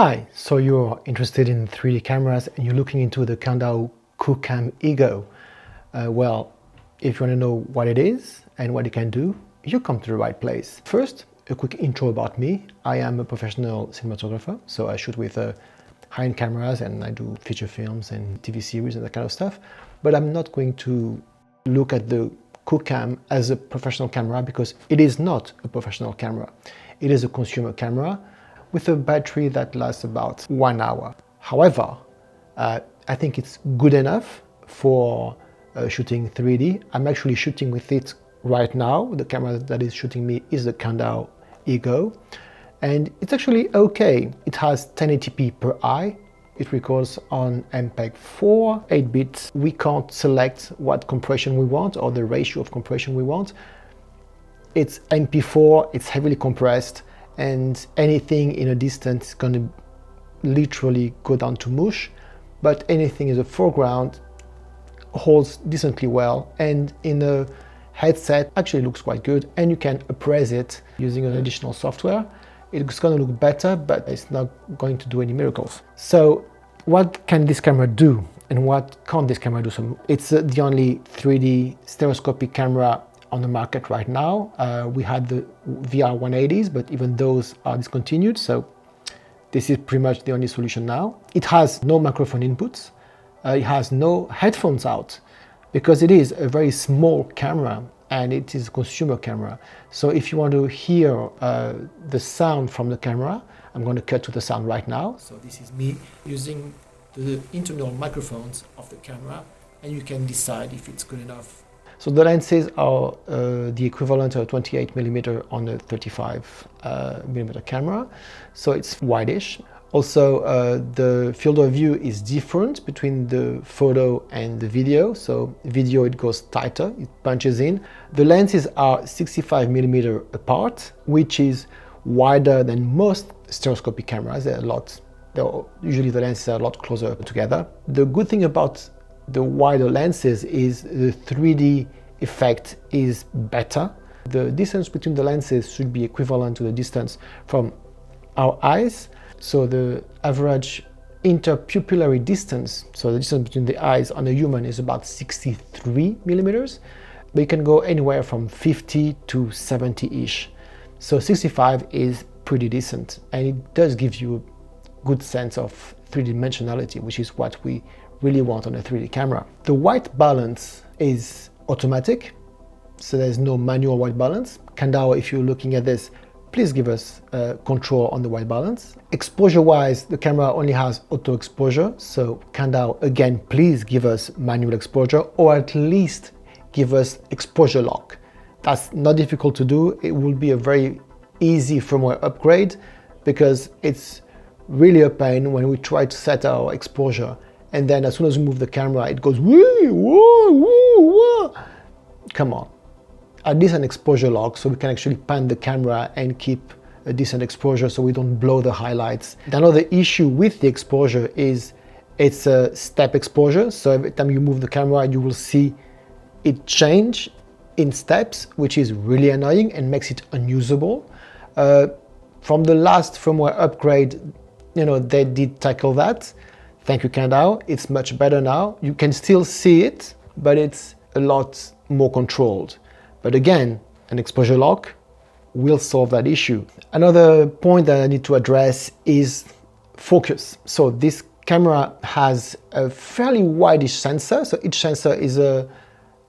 Hi, so you're interested in 3D cameras and you're looking into the KANDAO QOOCAM Ego. Well, if you want to know what it is and what it can do, you come to the right place. First, a quick intro about me. I am a professional cinematographer, so I shoot with high-end cameras and I do feature films and TV series and that kind of stuff. But I'm not going to look at the QOOCAM as a professional camera because it is not a professional camera. It is a consumer camera with a battery that lasts about 1 hour. However, I think it's good enough for shooting 3D. I'm actually shooting with it right now. The camera that is shooting me is the KANDAO Ego, and it's actually okay. It has 1080p per eye. It records on MPEG-4, 8 bits. We can't select what compression we want or the ratio of compression we want. It's MP4, it's heavily compressed, and anything in a distance is going to literally go down to mush, but anything in the foreground holds decently well, and in a headset actually looks quite good, and you can Upres it using an additional software. It's going to look better, but it's not going to do any miracles. So what can this camera do and what can't this camera do? So it's the only 3D stereoscopic camera on the market right now. We had the VR180s, but even those are discontinued, so this is pretty much the only solution now. It has no microphone inputs, it has no headphones out, because it is a very small camera and it is a consumer camera. So if you want to hear the sound from the camera, I'm going to cut to the sound right now. So this is me using the internal microphones of the camera, and you can decide if it's good enough. So the lenses are the equivalent of 28mm on a 35mm camera, so it's wide-ish. Also, the field of view is different between the photo and the video. So video, it goes tighter, it punches in. The lenses are 65mm apart, which is wider than most stereoscopic cameras. Usually the lenses are a lot closer together. The good thing about the wider lenses is the 3D effect is better. The distance between the lenses should be equivalent to the distance from our eyes. So the average interpupillary distance, so the distance between the eyes on a human, is about 63mm, but you can go anywhere from 50 to 70-ish. So 65 is pretty decent, and it does give you a good sense of three-dimensionality, which is what we really want on a 3D camera. The white balance is automatic, so there's no manual white balance. KANDAO, if you're looking at this, please give us control on the white balance. Exposure-wise, the camera only has auto exposure, so KANDAO, again, please give us manual exposure, or at least give us exposure lock. That's not difficult to do. It will be a very easy firmware upgrade, because it's really a pain when we try to set our exposure, and then as soon as we move the camera, it goes woo, woo, woo, woo. Come on. At least an exposure lock, so we can actually pan the camera and keep a decent exposure so we don't blow the highlights. Another issue with the exposure is it's a step exposure, so every time you move the camera, you will see it change in steps, which is really annoying and makes it unusable. From the last firmware upgrade, they did tackle that. Thank you, KANDAO. It's much better now. You can still see it, but it's a lot more controlled. But again, an exposure lock will solve that issue. Another point that I need to address is focus. So this camera has a fairly wide-ish sensor. So each sensor is a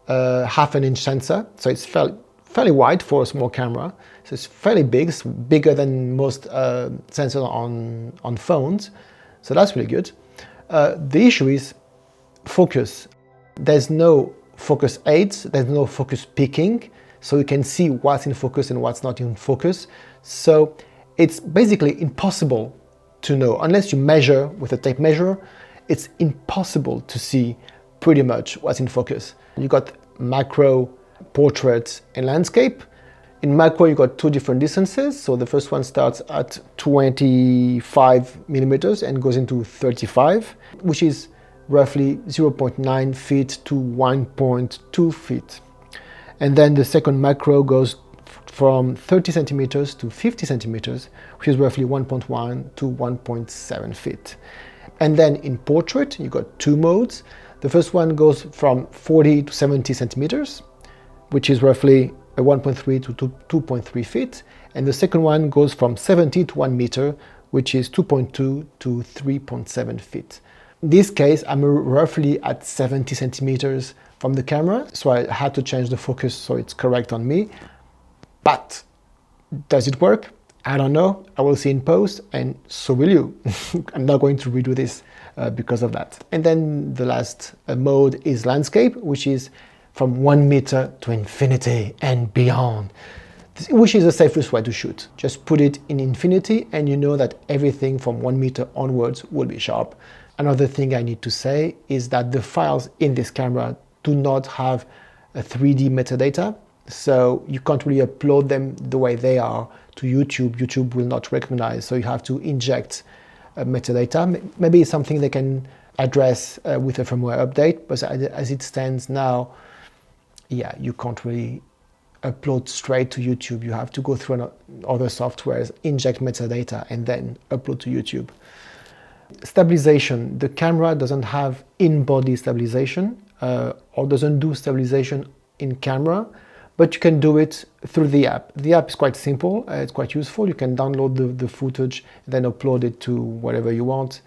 half-an-inch sensor. So it's fairly wide for a small camera. So it's fairly big. It's bigger than most sensors on phones. So that's really good. The issue is focus. There's no focus aids, there's no focus picking, so you can see what's in focus and what's not in focus. So it's basically impossible to know, unless you measure with a tape measure, it's impossible to see pretty much what's in focus. You got macro, portrait, and landscape. In macro, you got two different distances. So the first one starts at 25mm and goes into 35, which is roughly 0.9 feet to 1.2 feet. And then the second macro goes from 30 centimeters to 50 centimeters, which is roughly 1.1 to 1.7 feet. And then in portrait, you got two modes. The first one goes from 40 to 70 centimeters, which is roughly a 1.3 to 2.3 feet. And the second one goes from 70 to 1 meter, which is 2.2 to 3.7 feet. In this case, I'm roughly at 70 centimeters from the camera, so I had to change the focus so it's correct on me. But does it work? I don't know. I will see in post, and so will you. I'm not going to redo this because of that. And then the last mode is landscape, which is from 1 meter to infinity and beyond, which is the safest way to shoot. Just put it in infinity and you know that everything from 1 meter onwards will be sharp. Another thing I need to say is that the files in this camera do not have a 3D metadata, so you can't really upload them the way they are to YouTube. YouTube will not recognize, so you have to inject metadata. Maybe it's something they can address with a firmware update, but as it stands now, yeah, you can't really upload straight to YouTube. You have to go through other softwares, inject metadata, and then upload to YouTube. Stabilization. The camera doesn't have in-body stabilization or doesn't do stabilization in camera, but you can do it through the app. The app is quite simple, it's quite useful. You can download the footage, then upload it to whatever you want.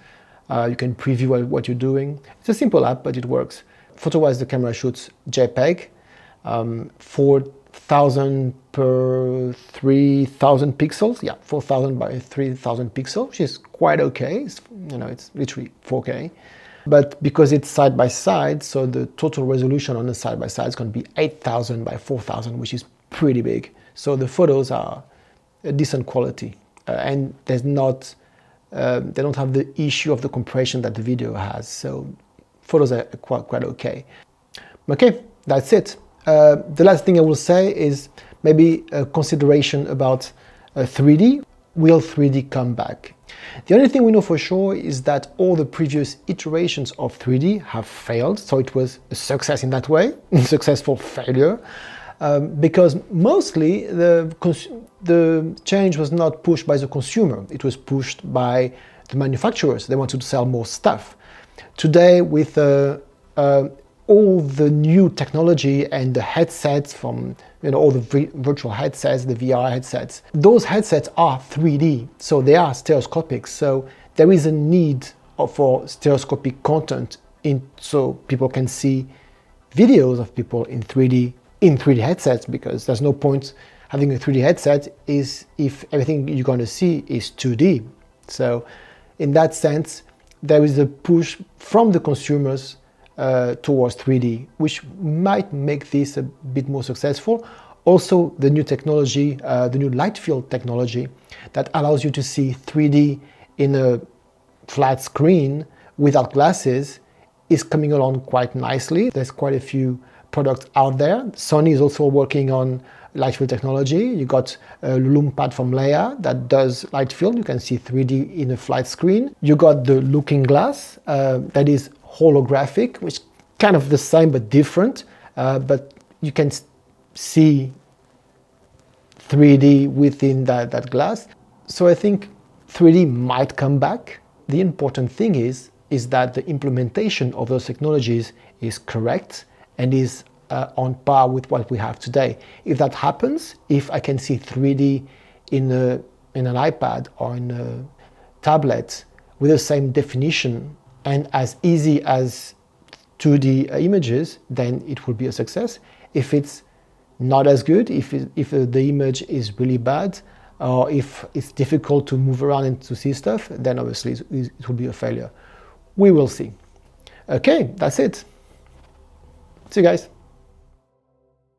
You can preview what you're doing. It's a simple app, but it works. Photo-wise, the camera shoots JPEG, 4,000 per 3,000 pixels. Yeah, 4,000 by 3,000 pixels, which is quite okay. It's literally 4K. But because it's side by side, so the total resolution on the side by side is going to be 8,000 by 4,000, which is pretty big. So the photos are a decent quality, and there's not, they don't have the issue of the compression that the video has. So photos are quite okay. Okay, that's it. The last thing I will say is maybe a consideration about 3D. Will 3D come back? The only thing we know for sure is that all the previous iterations of 3D have failed, so it was a success in that way, successful failure, because mostly the change was not pushed by the consumer, it was pushed by the manufacturers. They wanted to sell more stuff. Today, with all the new technology and the headsets from all the virtual headsets, the VR headsets, those headsets are 3D, so they are stereoscopic. So there is a need for stereoscopic content so people can see videos of people in 3D headsets, because there's no point having a 3D headset if everything you're going to see is 2D. So in that sense, there is a push from the consumers towards 3D, which might make this a bit more successful. Also, the new technology, the new light field technology that allows you to see 3D in a flat screen without glasses is coming along quite nicely. There's quite a few products out there. Sony is also working on light field technology. You got a LuMPad from Leica that does light field. You can see 3D in a flat screen. You got the Looking Glass that is holographic, which is kind of the same but different, but you can see 3D within that glass. So I think 3D might come back. The important thing is that the implementation of those technologies is correct and is on par with what we have today. If that happens, if I can see 3D in an iPad or in a tablet with the same definition and as easy as 2D images, then it will be a success. If it's not as good, if the image is really bad, or if it's difficult to move around and to see stuff, then obviously it will be a failure. We will see. Okay, that's it. See you guys.